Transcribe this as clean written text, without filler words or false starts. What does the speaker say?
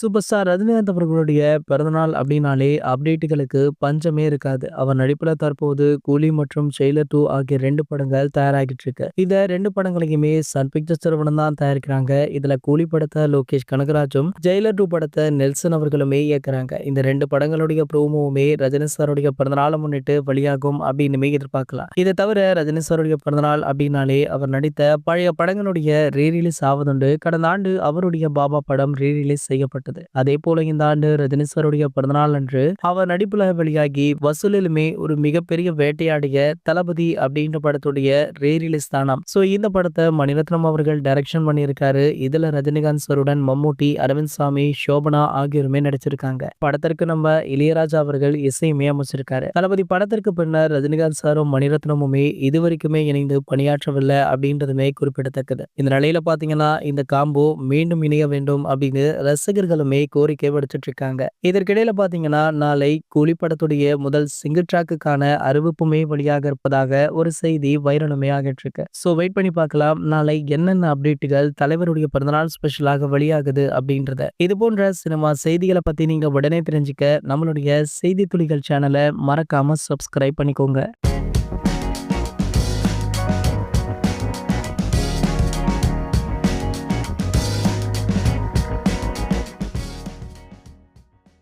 Super star Rajinikanth அவர்களுடைய பிறந்தநாள் அப்படின்னாலே அப்டேட்டுகளுக்கு பஞ்சமே இருக்காது. அவர் நடிப்புல தற்போது கூலி மற்றும் ஜெயிலர் 2 ஆகிய 2 படங்கள் தயாராகிட்டு இருக்கு. இந்த 2 படங்களையுமே சன் பிக்சர்ஸ் நிறுவனம் தான் தயாரிக்கிறாங்க. இதுல கூலி படத்தை லோகேஷ் கனகராஜும், ஜெயிலர் 2 படத்தை நெல்சன் அவர்களுமே இயக்குறாங்க. இந்த 2 படங்களுடைய ப்ரோமோவுமே ரஜினி சாருடைய பிறந்தநாளை முன்னிட்டு வெளியாகும் அப்படின்னுமே எதிர்பார்க்கலாம். இதை தவிர ரஜினி சாருடைய பிறந்தநாள் அப்படின்னாலே அவர் நடித்த பழைய படங்களுடைய ரீரிலீஸ் ஆவதுண்டு. கடந்த ஆண்டு அவருடைய பாபா படம் ரீரிலீஸ் செய்யப்பட்டது. அதே போல இந்த ஆண்டு ரஜினி சாருடைய பிறந்தநாள் அன்று அவர் நடிப்புல வெளியாகி வசூலிலுமே ஒரு மிகப்பெரிய வேட்டையாடிய தளபதி அப்படின்ற படத்துடைய ரீரிலீஸ் தானாம். சோ இந்த படத்தை மணிரத்னம் அவர்கள் டைரக்ஷன் பண்ணியிருக்காரு. இதுல ரஜினிகாந்த் சாருடன் மம்முட்டி, அரவிந்த் சாமி, சோபனா ஆகியோருமே நடிச்சிருக்காங்க. படத்திற்கு நம்ம இளையராஜா அவர்கள் இசையுமே அமைச்சிருக்காரு. தளபதி படத்திற்கு பின்னர் ரஜினிகாந்த் சாரும் மணிரத்னமுமே இதுவரைக்குமே இணைந்து பணியாற்றவில்லை அப்படின்றதுமே குறிப்பிடத்தக்கது. இந்த நிலையில பாத்தீங்கன்னா இந்த காம்போ மீண்டும் இணைய வேண்டும் அப்படின்னு ரசிகர்களுமே கோரிக்கை விடுத்துட்டு இருக்காங்க. இதற்கிடையில பாத்தீங்கன்னா நாளை கூலி படத்துடைய முதல் சிங்கிள் டிராக்குக்கான அறிவிப்புமே வெளியாக இருப்பதாக ஒரு செய்தி வைரலுமே ஆகிட்டு இருக்கு. சோ வெயிட் பண்ணி பார்க்கலாம் நாளை என்னென்ன அப்டேட்டுகள் தலைவருடைய பிறந்தநாள் ஸ்பெஷலாக வெளியாகுது அப்படின்றத. இது போன்ற சினிமா செய்திகளை பத்தி நீங்க உடனே தெரிஞ்சுக்க நம்மளுடைய செய்தி துளிகள் சேனலை மறக்காம சப்ஸ்கிரைப் பண்ணிக்கோங்க.